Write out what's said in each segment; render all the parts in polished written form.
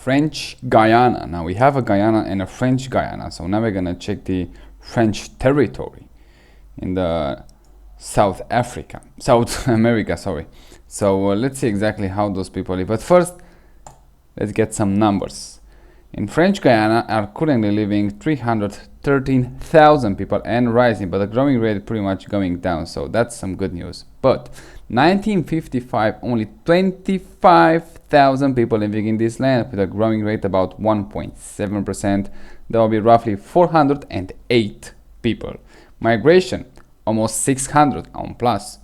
French Guiana. Now we have a Guyana and a French Guiana. So now we're gonna check the French territory in the South America, sorry. So let's see exactly how those people live. But first, let's get some numbers. In French Guiana are currently living 313,000 people and rising, but the growing rate pretty much going down, so that's some good news. But 1955, only 25,000 people living in this land with a growing rate about 1.7%. There will be roughly 408 people. Migration, almost 600 on plus.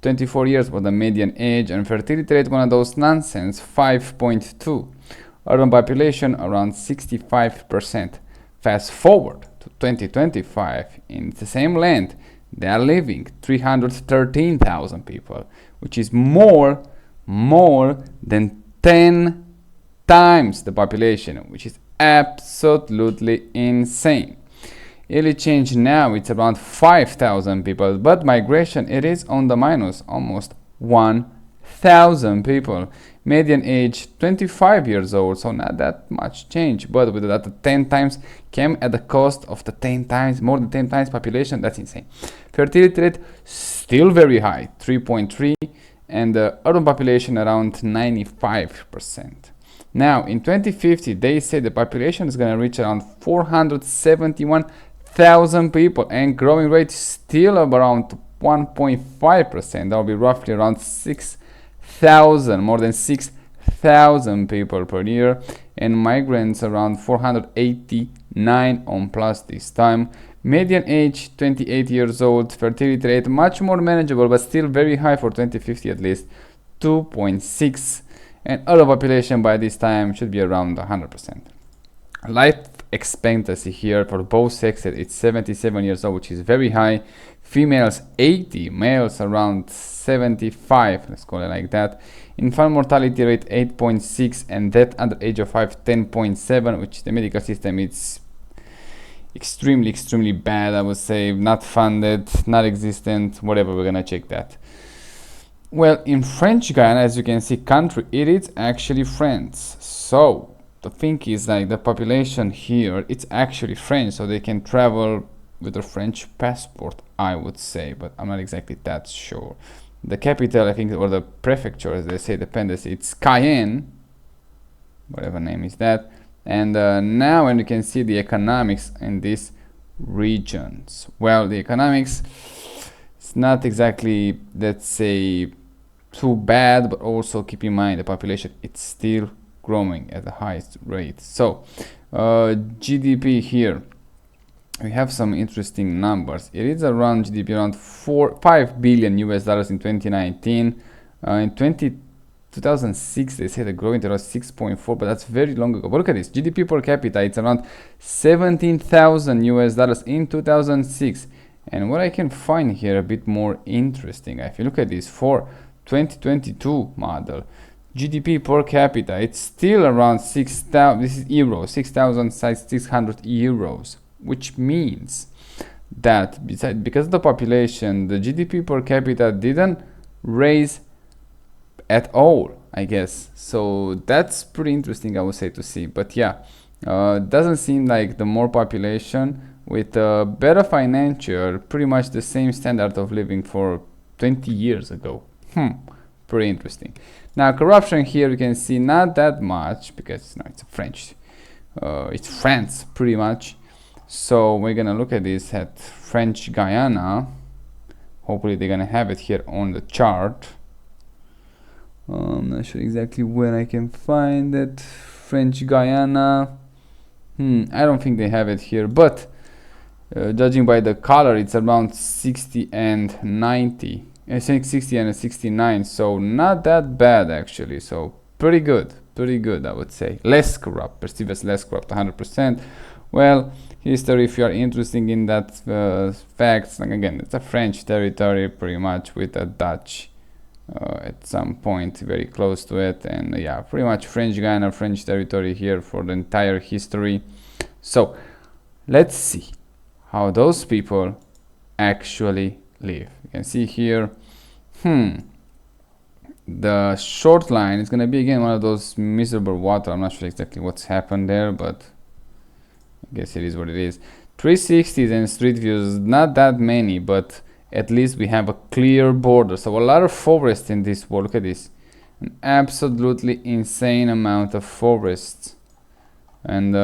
24 years was the median age, and fertility rate, one of those nonsense, 5.2. Urban population around 65%. Fast forward to 2025, in the same land, they are living 313,000 people, which is more than 10 times the population, which is absolutely insane. Yearly change now, it's around 5,000 people, but migration, it is on the minus, almost 1,000 people. Median age 25 years old, so not that much change, but with that 10 times came at the cost of the 10 times, more than 10 times population. That's insane. Fertility rate still very high, 3.3, and the urban population around 95%. Now in 2050 they say the population is going to reach around 471,000 people, and growing rate still around 1.5%. that will be roughly around 6,000, more than 6,000 people per year, and migrants around 489 on plus this time. Median age 28 years old. Fertility rate much more manageable, but still very high for 2050, at least 2.6, and urban population by this time should be around 100%. Life expectancy here for both sexes, it's 77 years old, which is very high. Females 80, males around 75, let's call it like that. Infant mortality rate 8.6, and death under age of 5 10.7, which the medical system, it's extremely bad, I would say. Not funded, not existent, whatever. We're gonna check that. Well, in French Guiana, as you can see, country, it is actually France. So the thing is, like, the population here, it's actually French, so they can travel with a French passport, I would say, but I'm not exactly that sure. The capital, I think, or the prefecture, as they say, dependency, it's Cayenne, whatever name is that. And now, and you can see the economics in these regions. Well, the economics, it's not exactly, let's say, too bad, but also keep in mind the population, it's still growing at the highest rate. So GDP here, we have some interesting numbers. It is around GDP around 5 billion US dollars in 2019. In 2006 they say the growing rate was 6.4, but that's very long ago. But look at this, GDP per capita, it's around 17,000 US dollars in 2006. And what I can find here a bit more interesting, if you look at this for 2022 model, GDP per capita, it's still around 6,000, this is euros, 6,600 euros, which means that because of the population, the GDP per capita didn't raise at all, I guess. So that's pretty interesting, I would say, to see. But yeah, doesn't seem like the more population with a better financial, pretty much the same standard of living for 20 years ago. Pretty interesting. Now corruption here, you can see not that much, because it's French, it's France pretty much. So we're gonna look at this at French Guiana. Hopefully they're gonna have it here on the chart. I'm not sure exactly where I can find it. French Guiana, I don't think they have it here, but judging by the color, it's around 60 and 90. I think 60 and 69, so not that bad actually. So pretty good, I would say. Less corrupt, perceived as less corrupt, 100%. Well, history, if you are interested in that facts, like again, it's a French territory pretty much, with a Dutch at some point very close to it. And yeah, pretty much French Guiana, French territory here for the entire history. So let's see how those people actually live. You can see here, The short line is gonna be again one of those miserable water. I'm not sure exactly what's happened there, but I guess it is what it is. 360s and street views, not that many, but at least we have a clear border. So a lot of forest in this world. Look at this, an absolutely insane amount of forest, and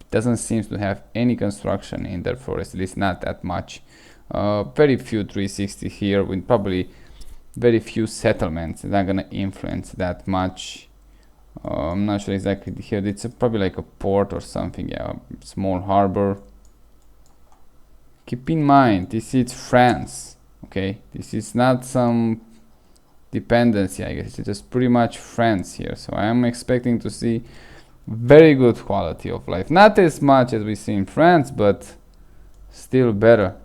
doesn't seem to have any construction in their forest, at least not that much. Very few 360 here, with probably very few settlements that are gonna influence that much. I'm not sure exactly here. It's probably like a port or something. Yeah, small harbor. Keep in mind, this is France. Okay, this is not some dependency. I guess it's just pretty much France here. So I am expecting to see very good quality of life. Not as much as we see in France, but still better.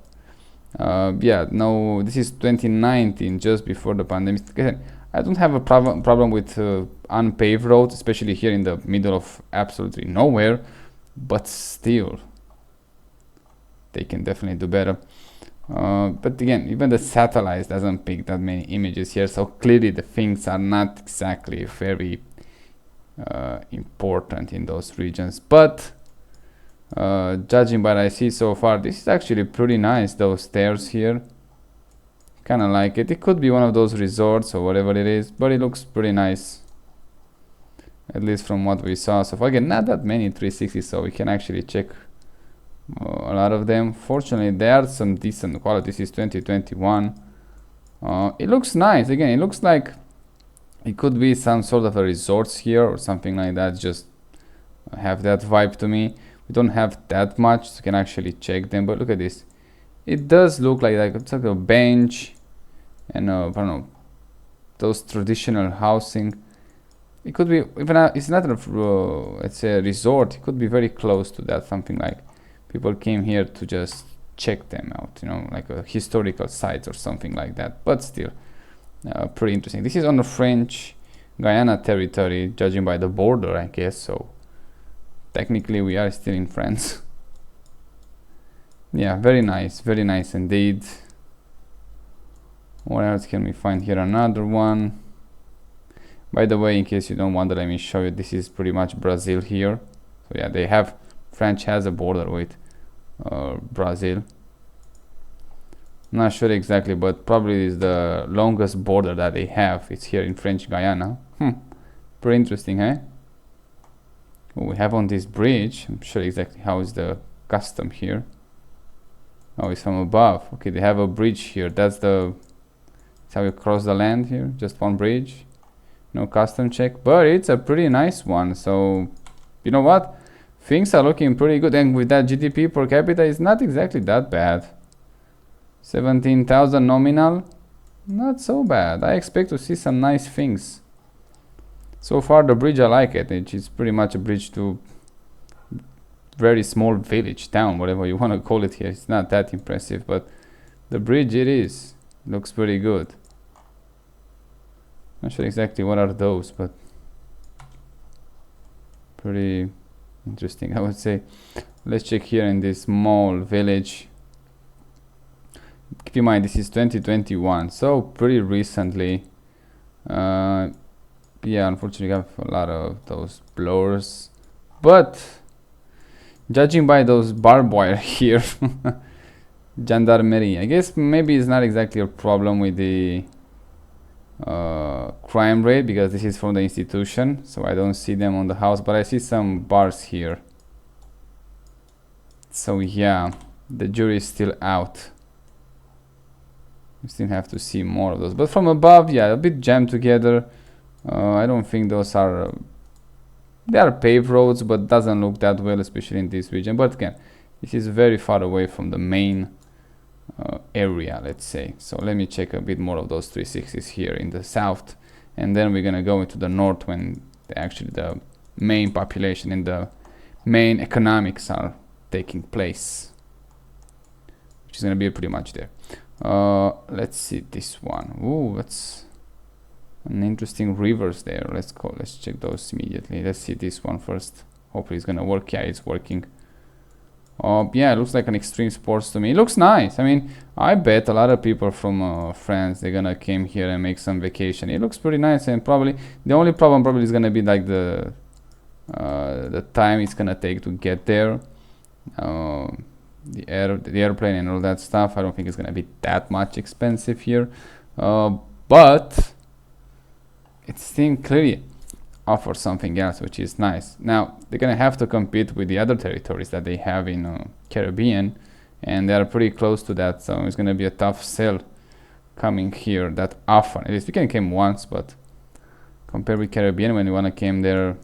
Yeah, no, this is 2019, just before the pandemic. I don't have a problem with unpaved roads, especially here in the middle of absolutely nowhere, but still, they can definitely do better. But again, even the satellite doesn't pick that many images here, so clearly the things are not exactly very important in those regions. But judging by what I see so far, this is actually pretty nice, those stairs here. Kind of like it. It could be one of those resorts or whatever it is, but it looks pretty nice, at least from what we saw so far. Again, not that many 360s, so we can actually check a lot of them. Fortunately, there are some decent quality. This is 2021. It looks nice. Again, it looks like it could be some sort of a resorts here or something like that. Just have that vibe to me. We don't have that much, so you can actually check them, but look at this. It does look like it's like a bench and I don't know, those traditional housing. It could be even it's not a let's say a resort. It could be very close to that, something like people came here to just check them out, you know, like a historical site or something like that. But still, pretty interesting. This is on the French Guiana territory, judging by the border, I guess. So technically, we are still in France. Yeah, very nice indeed. What else can we find here? Another one. By the way, in case you don't wonder, let me show you. This is pretty much Brazil here. So yeah, they have, French has a border with Brazil. Not sure exactly, but probably is the longest border that they have. It's here in French Guiana. Pretty interesting, eh? What we have on this bridge, I'm sure exactly how is the custom here. Oh, it's from above. Okay, they have a bridge here. That's how you cross the land here. Just one bridge. No custom check, but it's a pretty nice one. So, you know what? Things are looking pretty good. And with that GDP per capita, it's not exactly that bad. 17,000 nominal. Not so bad. I expect to see some nice things. So far, the bridge, I like it. It's pretty much a bridge to very small village, town, whatever you want to call it here. It's not that impressive, but the bridge it is. Looks pretty good. Not sure exactly what are those, but pretty interesting, I would say. Let's check here in this small village. Keep in mind, this is 2021, so pretty recently. Yeah, unfortunately, I have a lot of those blurs, but judging by those barbed wire here, gendarmerie, I guess maybe it's not exactly a problem with the crime rate, because this is from the institution, so I don't see them on the house, but I see some bars here. So yeah, the jury is still out. We still have to see more of those, but from above, yeah, a bit jammed together. I don't think those are they are paved roads, but doesn't look that well, especially in this region. But again, this is very far away from the main area, let's say. So let me check a bit more of those 360s here in the south, and then we're gonna go into the north when actually the main population and the main economics are taking place, which is gonna be pretty much there. Let's see this one. Ooh, that's an interesting rivers there. Let's check those immediately. Let's see this one first. Hopefully it's gonna work. Yeah, it's working. Yeah, it looks like an extreme sports to me. It looks nice. I mean, I bet a lot of people from France, they're gonna came here and make some vacation. It looks pretty nice, and probably the only problem probably is gonna be like the time it's gonna take to get there, uh, the airplane and all that stuff. I don't think it's gonna be that much expensive here, but it still clearly offers something else, which is nice. Now they're gonna have to compete with the other territories that they have in Caribbean, and they are pretty close to that, so it's gonna be a tough sell coming here that often. At least we can come once, but compared with Caribbean, when you wanna come there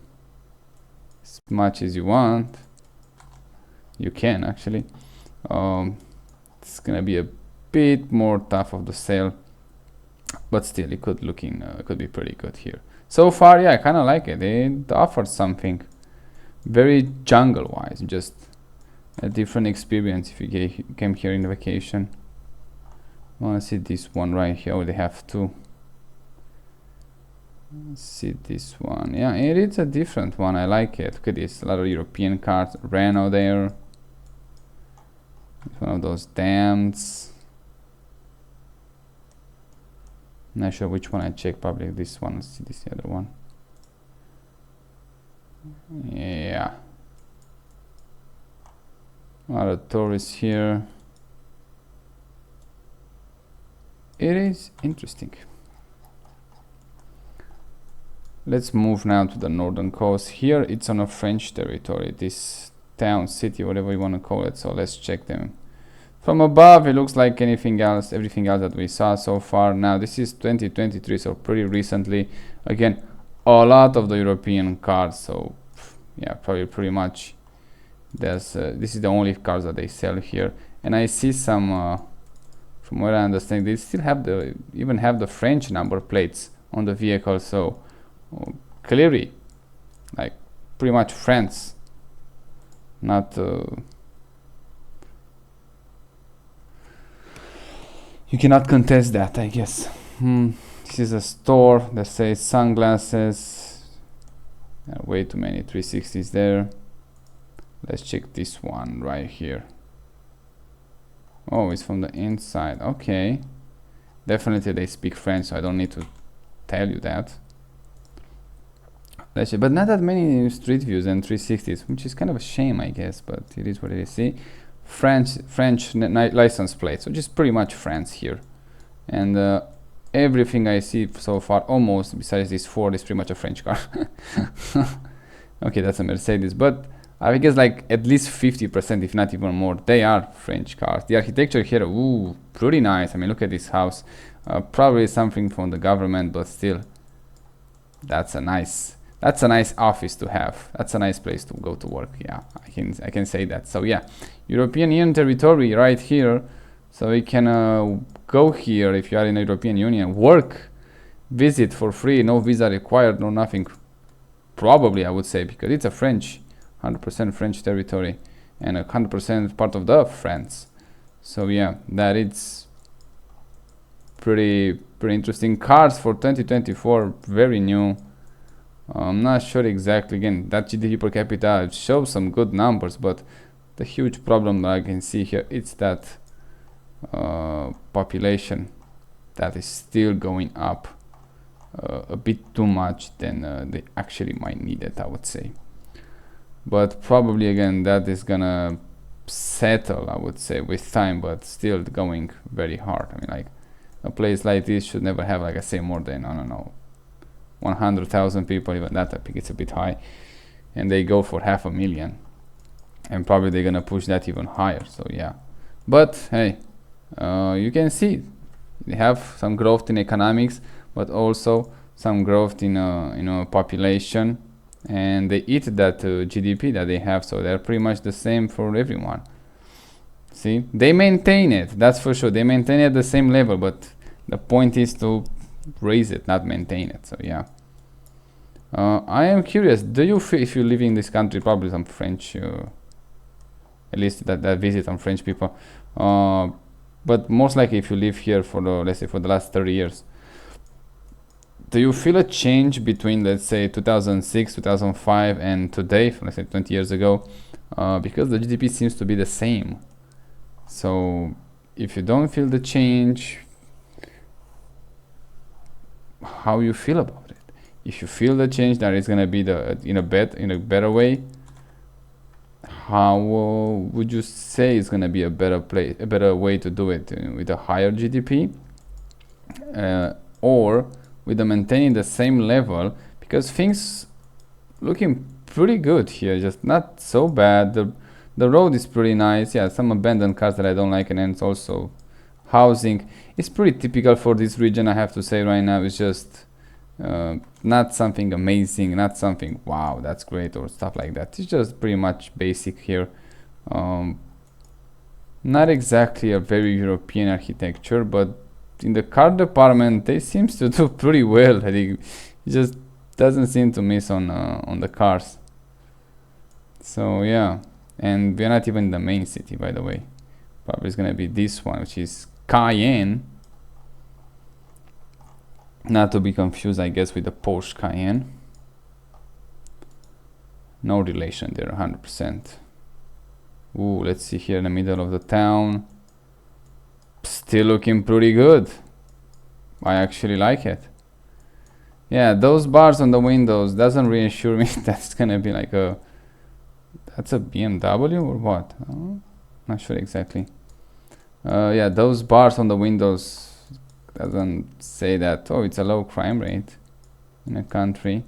as much as you want, you can actually. It's gonna be a bit more tough of the sale, but still it could be pretty good here. So far, yeah, I kind of like it. It offered something very jungle wise, just a different experience if you came here in the vacation. I want to see this one right here. Oh, they have two. Let's see this one. Yeah, it is a different one. I like it. Look at this, a lot of European cards. Renault there. It's one of those dams. Not sure which one I check. Probably this one. Let's see this other one. Yeah. A lot of tourists here. It is interesting. Let's move now to the northern coast. Here it's on a French territory. This town, city, whatever you want to call it. So let's check them. From above, it looks like everything else that we saw so far. Now, this is 2023, so pretty recently. Again, a lot of the European cars, so yeah, probably pretty much. This is the only cars that they sell here. And I see some, from what I understand, they still have even have the French number plates on the vehicle, so clearly, like, pretty much France. Not... you cannot contest that, I guess. This is a store that says sunglasses. Way too many 360s there. Let's check this one right here. Oh, it's from the inside. Okay. Definitely they speak French, so I don't need to tell you that. Let's check. But not that many street views and 360s, which is kind of a shame, I guess, but it is what it is. See? French license plates, which is pretty much France here, and everything I see so far, almost besides this Ford, is pretty much a French car. Okay, that's a Mercedes, but I guess like at least 50%, if not even more, they are French cars. The architecture here, ooh, pretty nice. I mean, look at this house. Probably something from the government, but still, that's a nice office to have. That's a nice place to go to work. Yeah, I can say that. So yeah, European Union territory right here. So you can go here if you are in the European Union, work, visit for free, no visa required, no nothing. Probably I would say, because it's a 100% French territory, and 100% part of the France. So yeah, that it's pretty interesting. Cars for 2024, very new. I'm not sure exactly. Again, that GDP per capita shows some good numbers, but the huge problem that I can see here, it's that population that is still going up a bit too much than they actually might need it, I would say. But probably again that is gonna settle, I would say, with time, but still going very hard. I mean, like, a place like this should never have, like I say, more than, I don't know, 100,000 people. Even that, I think it's a bit high, and they go for 500,000, and probably they're gonna push that even higher. So yeah, but hey, you can see they have some growth in economics, but also some growth in population, and they eat that GDP that they have, so they're pretty much the same for everyone. See, they maintain it, that's for sure. They maintain it at the same level, but the point is to raise it, not maintain it. So yeah, I am curious, do you feel, if you live in this country, probably some French, at least that visit some French people, but most likely if you live here for the, let's say, for the last 30 years, do you feel a change between, let's say, 2006, 2005 and today, let's say 20 years ago? because the GDP seems to be the same. So if you don't feel the change, how you feel about it? If you feel the change that is gonna be in a better way, how would you say it's gonna be a better way to do it, with a higher GDP, or with the maintaining the same level? Because things looking pretty good here, just not so bad. The road is pretty nice. Yeah, some abandoned cars that I don't like, and then it's also housing. It's pretty typical for this region, I have to say right now. It's just not something amazing, not something wow, that's great or stuff like that. It's just pretty much basic here. Not exactly a very European architecture, but in the car department they seems to do pretty well. I think it just doesn't seem to miss on the cars. So yeah, and we're not even in the main city, by the way. Probably it's gonna be this one, which is Cayenne. Not to be confused, I guess, with the Porsche Cayenne. No relation there, 100%. Ooh, let's see here in the middle of the town. Still looking pretty good. I actually like it. Yeah, those bars on the windows doesn't reassure me that's gonna be like that's a BMW or what? Not sure exactly. Yeah, those bars on the windows doesn't say that, oh, it's a low crime rate in a country.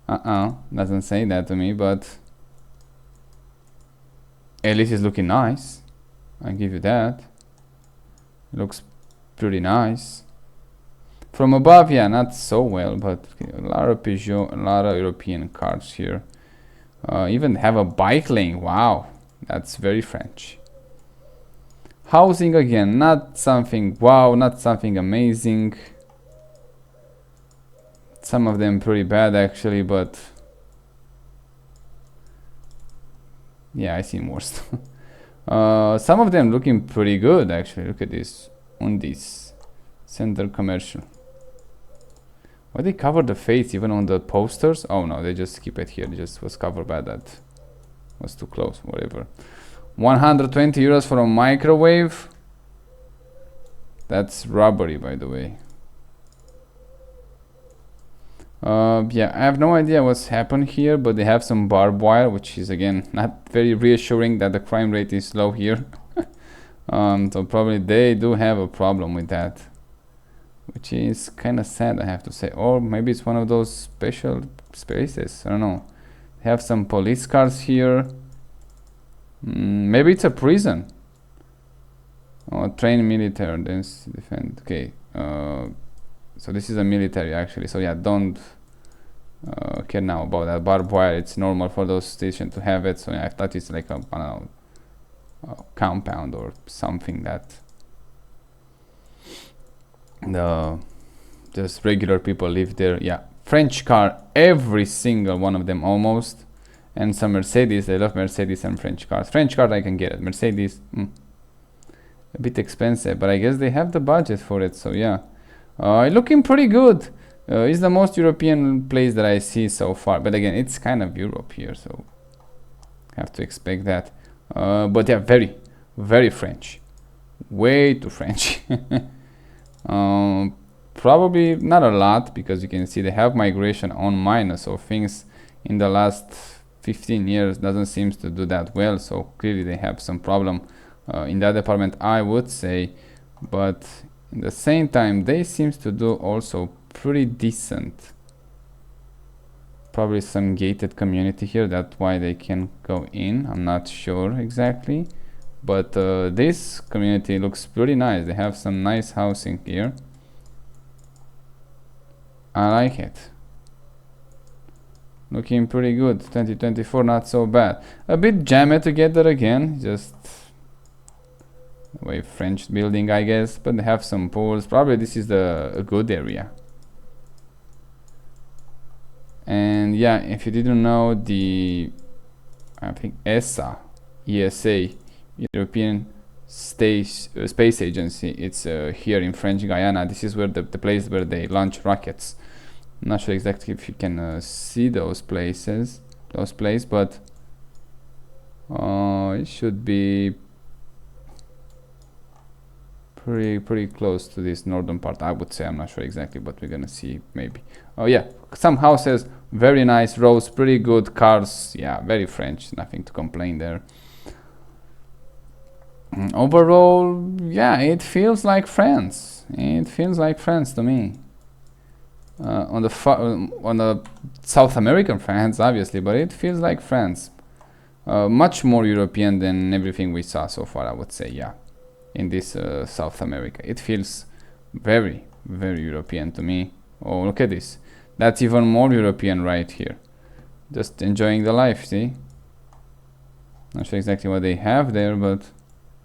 Doesn't say that to me, but at least it's looking nice. I give you that. It looks pretty nice. From above, yeah, not so well, but a lot of Peugeot, a lot of European cars here. Even have a bike lane. Wow, that's very French. Housing again, not something wow, not something amazing. Some of them pretty bad actually, but yeah, I see more stuff. Some of them looking pretty good actually. Look at this on this center commercial. Why they cover the face even on the posters? Oh no, they just keep it here. It just was covered by that. Was too close, whatever. 120 euros for a microwave. That's robbery, by the way. Yeah, I have no idea what's happened here, but they have some barbed wire, which is again not very reassuring that the crime rate is low here. So probably they do have a problem with that, which is kind of sad, I have to say. Or maybe it's one of those special spaces, I don't know. They have some police cars here. Maybe it's a prison. Oh, train military, then defend. Okay, so this is a military actually. So yeah, don't care now about that barbed wire. It's normal for those stations to have it. So yeah, I thought it's like a, I don't know, a compound or something that the just regular people live there. Yeah, French car, every single one of them almost. And some Mercedes. I love Mercedes and French cars. French cars I can get it. Mercedes, a bit expensive, but I guess they have the budget for it. So yeah, looking pretty good. It's the most European place that I see so far. But again, it's kind of Europe here, so have to expect that. But yeah, very, very French. Way too French. Probably not a lot, because you can see they have migration on minus. So things in the last 15 years doesn't seem to do that well. So clearly they have some problem in that department, I would say. But in the same time, they seems to do also pretty decent. Probably some gated community here, that's why they can go in. I'm not sure exactly, but this community looks pretty nice. They have some nice housing here. I like it. Looking pretty good. 2024, not so bad. A bit jammed together again, just way French building, I guess, but they have some pools. Probably this is a good area. And yeah, if you didn't know, I think ESA, European Space Agency, it's here in French Guiana. This is where the place where they launch rockets. I'm not sure exactly if you can see those places, but It should be pretty close to this northern part, I would say. I'm not sure exactly, but we're gonna see maybe. Oh yeah, some houses, very nice, roads, pretty good, cars, yeah, very French, nothing to complain there. Overall, yeah, it feels like France. It feels like France to me. On the South American France, obviously, but it feels like France. Much more European than everything we saw so far, I would say, yeah. In this South America, it feels very, very European to me. Oh, look at this. That's even more European right here. Just enjoying the life, see? Not sure exactly what they have there, but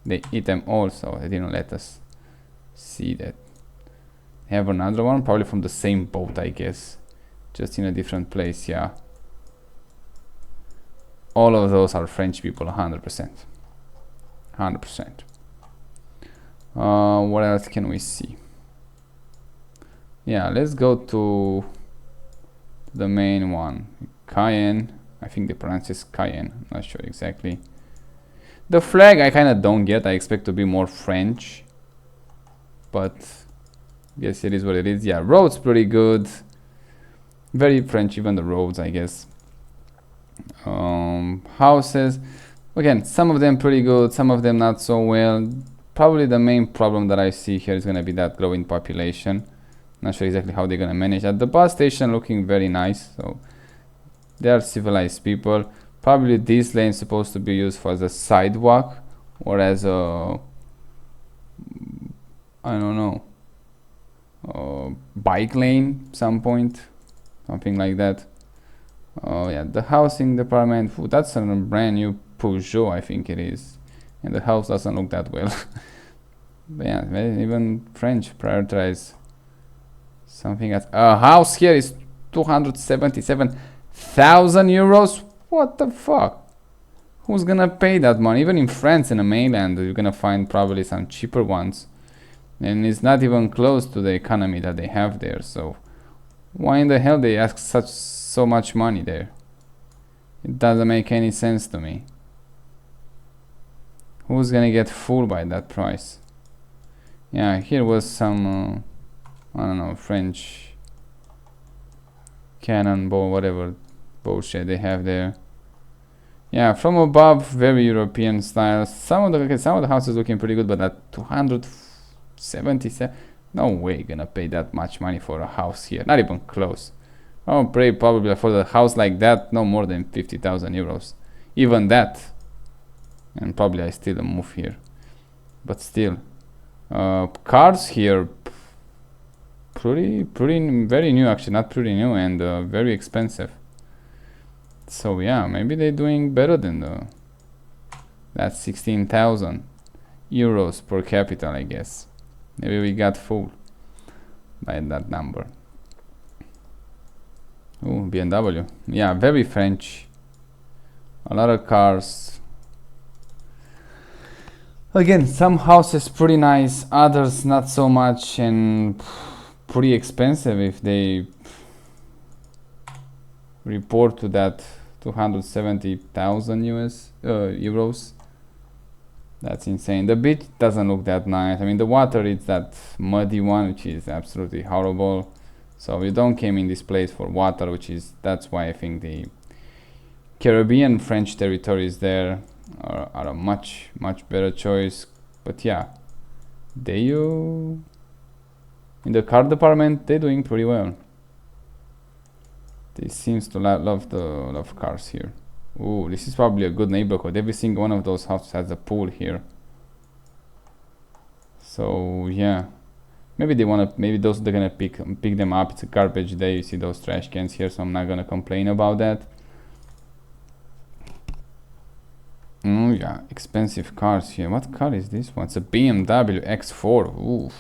they eat them all, so they didn't let us see that. They have another one, probably from the same boat, I guess. Just in a different place, yeah. All of those are French people, 100%. 100%. What else can we see? Yeah, let's go to the main one, Cayenne. I think the pronounce is Cayenne, I'm not sure exactly. The flag I kind of don't get. I expect to be more French, but yes, it is what it is. Yeah, roads pretty good, very French, even the roads, I guess. Houses, again, some of them pretty good, some of them not so well. Probably the main problem that I see here is gonna be that growing population. Not sure exactly how they're gonna manage that. The bus station looking very nice, so they are civilized people. Probably this lane is supposed to be used for the sidewalk or as a, I don't know, bike lane some point, something like that. Oh yeah, the housing department, that's a brand new Peugeot, I think it is, and the house doesn't look that well. But yeah, even French prioritize something as a house here is 277,000 euros. What the fuck? Who's gonna pay that money? Even in France, in the mainland, you're gonna find probably some cheaper ones, and it's not even close to the economy that they have there. So why in the hell they ask so much money there? It doesn't make any sense to me. Who's gonna get fooled by that price? Yeah, here was some I don't know, French cannonball, whatever bullshit they have there. Yeah, from above, very European style. Some of the houses looking pretty good, but at 277, no way gonna pay that much money for a house here. Not even close. I'll pay probably for the house like that, no more than 50,000 euros. Even that, and probably I still move here. But still, cars here, pretty, very new actually, not pretty new, and very expensive. So yeah, maybe they're doing better than that's 16,000 euros per capita, I guess. Maybe we got fooled by that number. Oh, BMW. Yeah, very French. A lot of cars. Again, some houses pretty nice, others not so much, and pretty expensive if they report to that 270,000 euros. That's insane. The beach doesn't look that nice. I mean, the water is that muddy one, which is absolutely horrible. So you don't came in this place for water, that's why I think the Caribbean French territories there are a much better choice. But yeah, in the car department, they're doing pretty well. They seems to love cars here. Ooh, this is probably a good neighborhood. Every single one of those houses has a pool here. So yeah, maybe they're gonna pick them up. It's a garbage day. You see those trash cans here, so I'm not gonna complain about that. Oh yeah, expensive cars here. What car is this one? It's a BMW X4. Oof.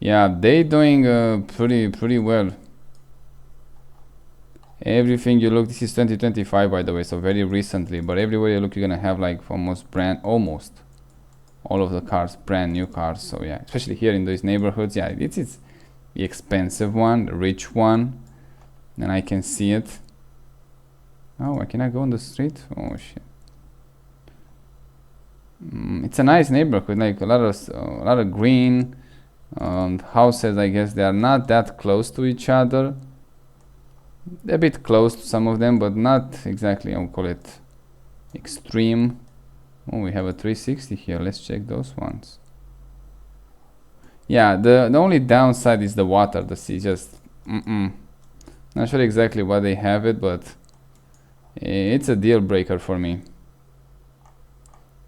Yeah, they doing pretty well. Everything you look, this is 2025 by the way, so very recently, but everywhere you look you're gonna have like almost all of the cars brand new cars. So yeah, especially here in these neighborhoods, yeah, it is the expensive one, the rich one, and I can see it. Oh, I cannot go on the street. Oh shit. It's a nice neighborhood, like a lot of green houses. I guess they are not that close to each other. A bit close to some of them, but not exactly, I'll call it extreme. Oh, we have a 360 here. Let's check those ones. Yeah, the only downside is the water. The sea just not sure exactly why they have it, but it's a deal breaker for me.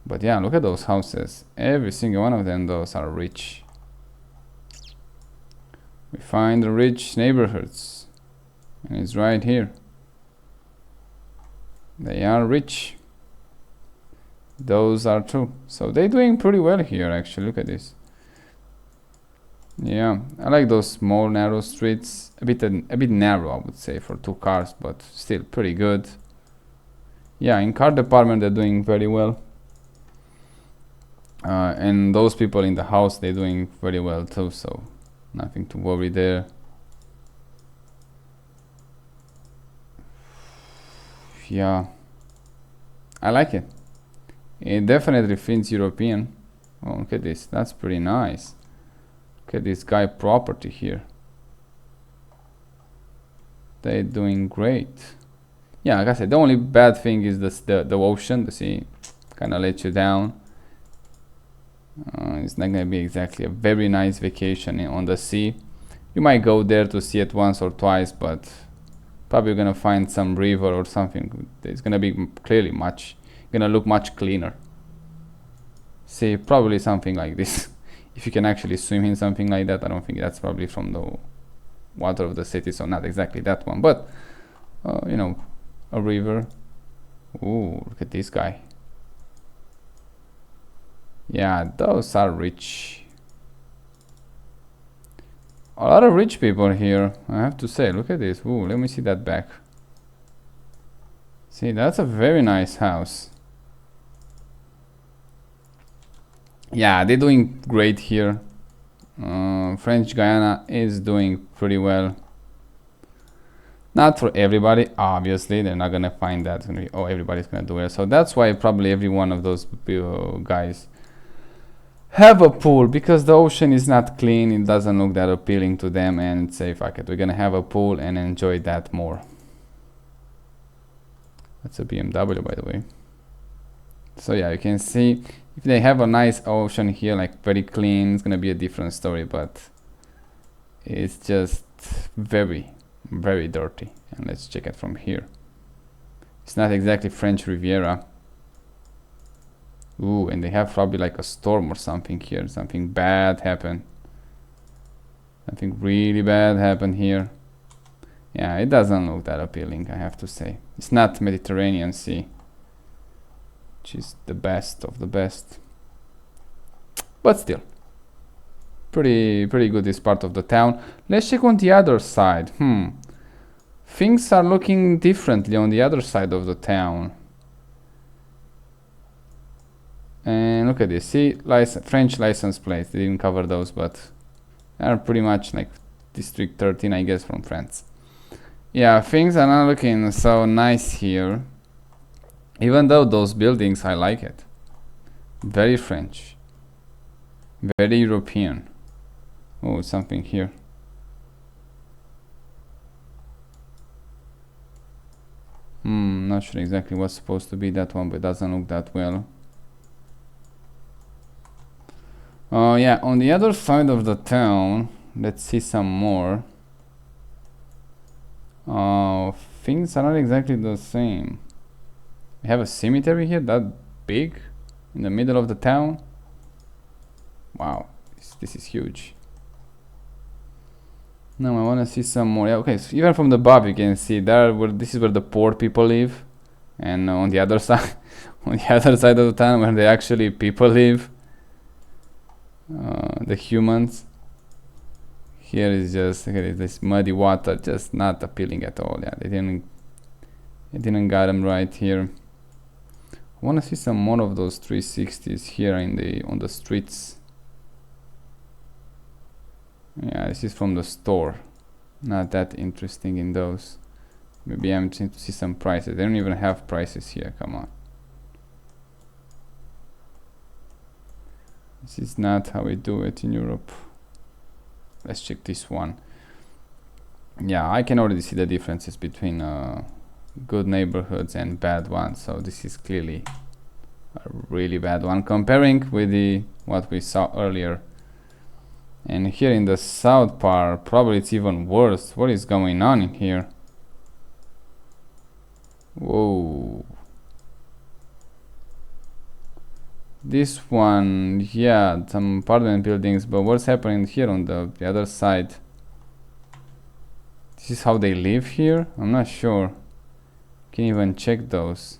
But yeah, look at those houses. Every single one of them, those are rich. We find the rich neighborhoods, and it's right here. They are rich. Those are too. So they're doing pretty well here, actually. Look at this. Yeah, I like those small narrow streets. A bit narrow, I would say, for 2 cars, but still pretty good. Yeah, in car department they're doing very well. And those people in the house, they're doing very well too, so nothing to worry there. Yeah, I like it. It definitely feels European. Oh, look at this. That's pretty nice. Look at this guy property here. They're doing great. Yeah, like I said, the only bad thing is the ocean. The sea kind of lets you down. It's not gonna be exactly a very nice vacation on the sea. You might go there to see it once or twice, but probably gonna find some river or something. It's gonna be clearly gonna look much cleaner. See, probably something like this. If you can actually swim in something like that, I don't think that's probably from the water of the city, so not exactly that one, but you know, a river. Ooh, look at this guy. Yeah, those are rich. A lot of rich people here, I have to say. Look at this. Ooh, let me see that back. See, that's a very nice house. Yeah, they're doing great here. French Guiana is doing pretty well. Not for everybody, obviously. They're not gonna find that. It's gonna be, oh, everybody's gonna do it. So that's why probably every one of those guys have a pool, because the ocean is not clean. It doesn't look that appealing to them, and say, fuck it, we're gonna have a pool and enjoy that more. That's a BMW, by the way. So yeah, you can see if they have a nice ocean here, like very clean, it's gonna be a different story, but it's just very, very dirty. And let's check it from here. It's not exactly French Riviera. Ooh, and they have probably like a storm or something here. Something bad happened. Something really bad happened here. Yeah, it doesn't look that appealing, I have to say. It's not Mediterranean Sea, which is the best of the best. But still, pretty good this part of the town. Let's check on the other side. Things are looking differently on the other side of the town. And look at this. See, French license plates. They didn't cover those, but they are pretty much like District 13, I guess, from France. Yeah, things are not looking so nice here. Even though those buildings, I like it. Very French. Very European. Oh, something here. Not sure exactly what's supposed to be that one, but it doesn't look that well. Oh yeah, on the other side of the town, let's see some more. Things are not exactly the same. We have a cemetery here, that big, in the middle of the town. Wow, this is huge. Now I want to see some more. Yeah, okay, so even from the above you can see this is where the poor people live, and on the other side, on the other side of the town, where the actually people live, the humans. Here is just this muddy water, just not appealing at all. Yeah, they didn't got them right here. I want to see some more of those 360s here on the streets. Yeah, this is from the store. Not that interesting in those. Maybe I'm trying to see some prices. They don't even have prices here. Come on. This is not how we do it in Europe. Let's check this one. Yeah, I can already see the differences between good neighborhoods and bad ones. So this is clearly a really bad one comparing with the what we saw earlier. And here in the south part, probably it's even worse. What is going on in here? Whoa. This one, yeah, some apartment buildings, but what's happening here on the other side? This is how they live here? I'm not sure. Can't even check those.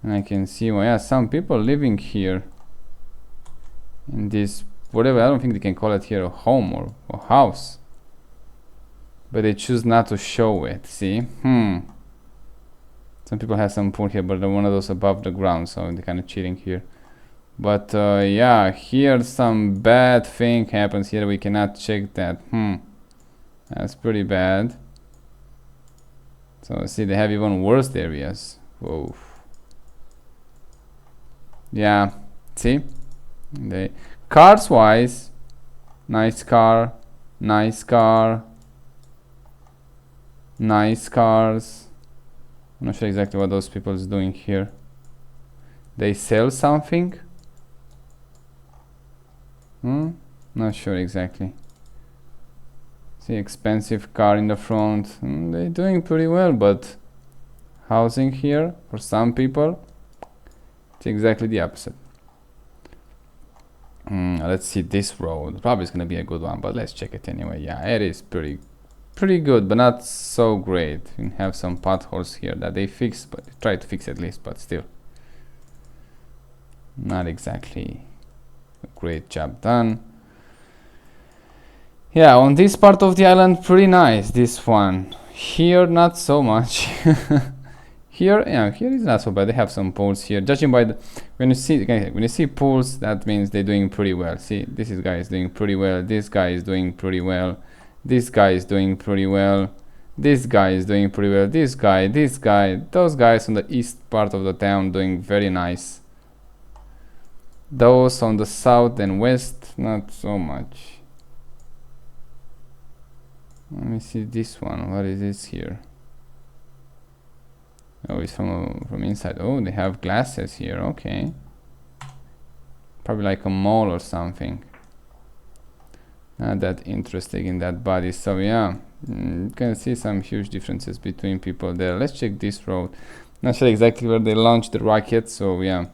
And I can see, well, yeah, some people living here in this, whatever, I don't think they can call it here a home or a house. But they choose not to show it, see? Some people have some pool here, but one of those above the ground, so they're kind of cheating here. But yeah, here some bad thing happens here. We cannot check that. That's pretty bad. So see, they have even worse areas. Whoa. Yeah, see? They cars wise, nice car, nice car, nice cars. I'm not sure exactly what those people is doing here. They sell something? Not sure exactly. See, expensive car in the front. They're doing pretty well, but housing here for some people, it's exactly the opposite. Let's see this road. Probably it's gonna be a good one, but let's check it anyway. Yeah, it is pretty good, but not so great. We have some potholes here that they fix, but they try to fix at least, but still not exactly a great job done. Yeah, on this part of the island, pretty nice, this one. Here, not so much. Here, yeah, here is not so bad. They have some pools here. Judging by the when you see pools, that means they're doing pretty well. See, this guy is doing pretty well. This guy is doing pretty well. This guy is doing pretty well. This guy is doing pretty well. This guy, those guys on the east part of the town doing very nice. Those on the south and west, not so much. Let me see this one. What is this here? Oh, it's from inside. Oh, they have glasses here. Okay. Probably like a mall or something. Not that interesting in that body. So yeah, you can see some huge differences between people there. Let's check this road. Not sure exactly where they launched the rocket, so yeah.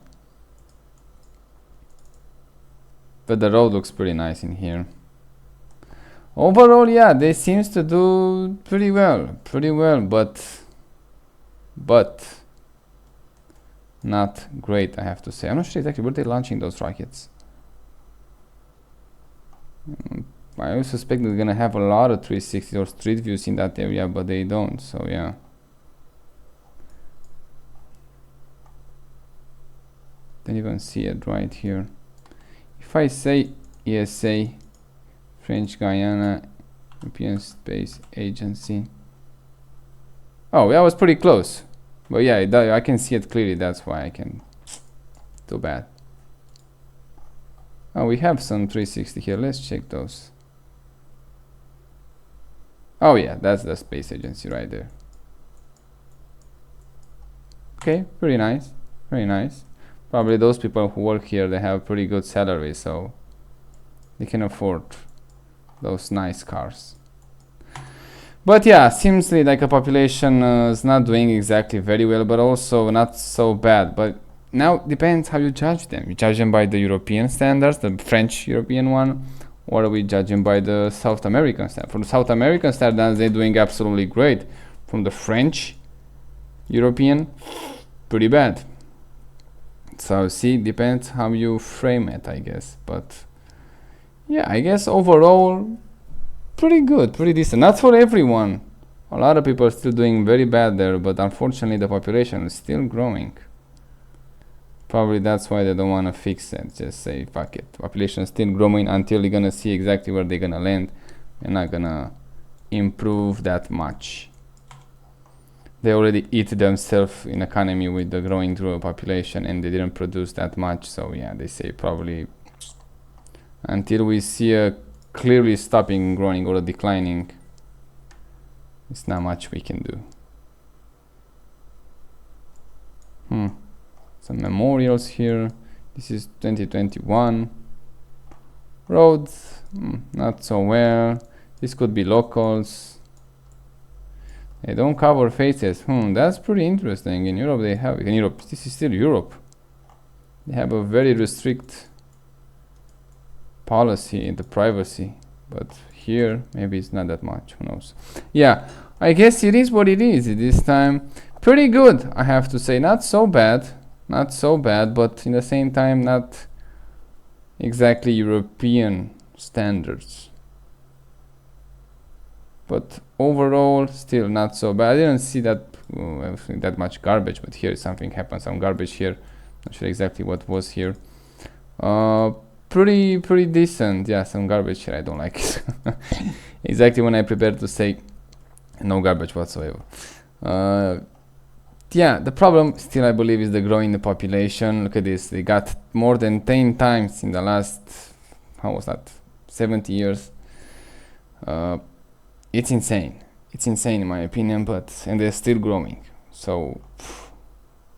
But the road looks pretty nice in here. Overall, yeah, they seems to do pretty well, but not great, I have to say. I'm not sure exactly where they're launching those rockets. I suspect they're gonna have a lot of 360 or street views in that area, but they don't, so yeah. Don't even see it right here. If I say ESA, French Guiana, European Space Agency. Oh, that was pretty close. But yeah, I can see it clearly, that's why I can. Too bad. Oh, we have some 360 here. Let's check those. Oh yeah, that's the space agency right there. Okay, pretty nice. Very nice. Probably those people who work here, they have pretty good salary, so they can afford those nice cars. But yeah, seems like a population is not doing exactly very well, but also not so bad. But now depends how you judge them. You judge them by the European standards, the French European one, or are we judging by the South American standard? From the South American standards, they're doing absolutely great. From the French European, pretty bad. So see, depends how you frame it, I guess. But yeah, I guess overall, pretty good, pretty decent. Not for everyone. A lot of people are still doing very bad there, but unfortunately the population is still growing. Probably that's why they don't want to fix it. Just say, fuck it. Population is still growing until you're gonna see exactly where they're gonna land. They're not gonna improve that much. they already eat themselves in economy with the growing population, and they didn't produce that much. So yeah, they say probably until we see a clearly stopping growing or declining, it's not much we can do. Some memorials here. This is 2021. Roads, not so well. This could be locals. They don't cover faces. That's pretty interesting. In Europe they have, in Europe, this is still Europe. They have a very restrict policy in the privacy, but here maybe it's not that much, who knows. Yeah, I guess it is what it is this time. Pretty good, I have to say. Not so bad, but in the same time not exactly European standards, but overall still not so bad. I didn't see that that much garbage, but here something happened, some garbage here. Not sure exactly what was here. Pretty decent. Yeah, some garbage here, I don't like it. Exactly when I prepared to say no garbage whatsoever. Yeah, the problem still, I believe, is the growing the population. Look at this, they got more than 10 times in the last, how was that, 70 years. It's insane in my opinion, but and they're still growing. So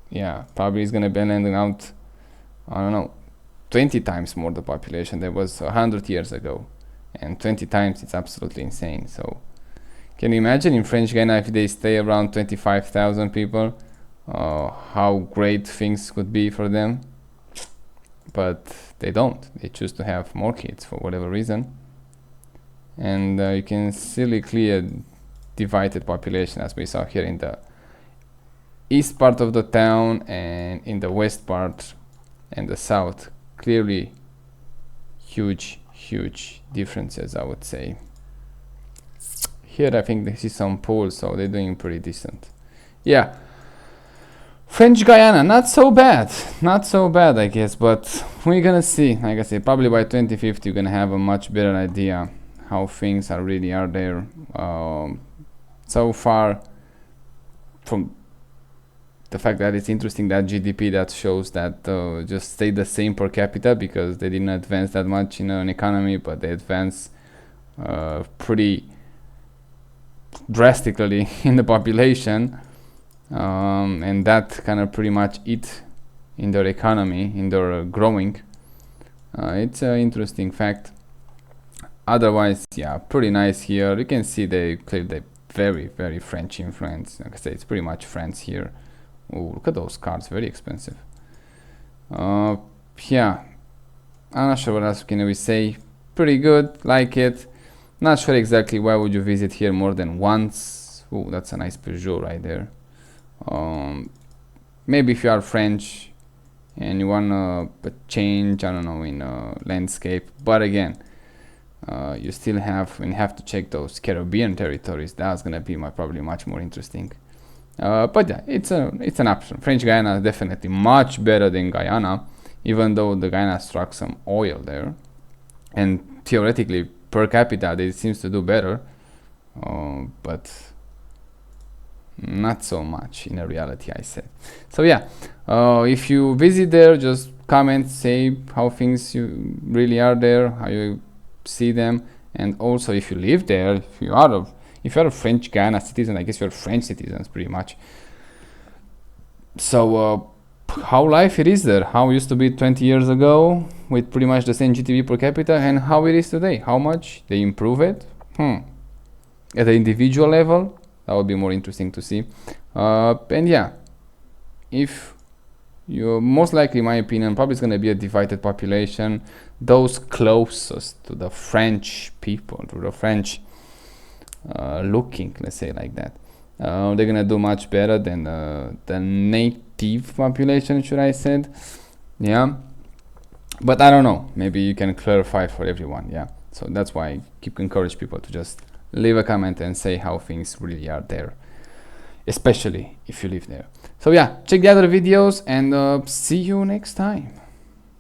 yeah, probably it's gonna be landing out, I don't know, 20 times more the population that was 100 years ago, and 20 times, it's absolutely insane. So can you imagine in French Guiana if they stay around 25,000 people, how great things could be for them? But they don't. They choose to have more kids for whatever reason, and you can see clear divided population, as we saw here in the east part of the town and in the west part and the south. Clearly huge differences, I would say. Here I think they see some pools, so they're doing pretty decent. Yeah, French Guiana, not so bad, I guess, but we're gonna see. Like I say, probably by 2050 you're gonna have a much better idea how things really are there. So far, from the fact that it's interesting that GDP that shows that just stayed the same per capita, because they didn't advance that much in an economy, but they advanced pretty drastically in the population, and that kind of pretty much eat in their economy, in their growing. It's an interesting fact. Otherwise, yeah, pretty nice here. You can see they clearly the very French influence. Like I say, it's pretty much France here. Oh, look at those cards, very expensive. Yeah, I'm not sure what else can we say. Pretty good, like it. Not sure exactly why would you visit here more than once. Oh, that's a nice Peugeot right there. Maybe if you are French and you want a change, I don't know, in landscape. But again, you still have to check those Caribbean territories. That's gonna be probably much more interesting. But yeah, it's an option. French Guiana is definitely much better than Guyana, even though the Guyana struck some oil there, and theoretically per capita it seems to do better, but not so much in reality, I said. So yeah, if you visit there, just comment, say how things you really are there, how you see them, and also if you live there, if you're a French Guiana citizen, I guess you're French citizens pretty much. So how life it is there, how it used to be 20 years ago with pretty much the same GDP per capita, and how it is today, how much they improve it at the individual level. That would be more interesting to see. And yeah, if you're most likely, in my opinion, probably it's going to be a divided population. Those closest to the French people, to the French looking, let's say like that, they're going to do much better than the native population, should I said. Yeah, but I don't know, maybe you can clarify for everyone. Yeah, so that's why I keep encourage people to just leave a comment and say how things really are there, especially if you live there. So yeah, check the other videos and see you next time.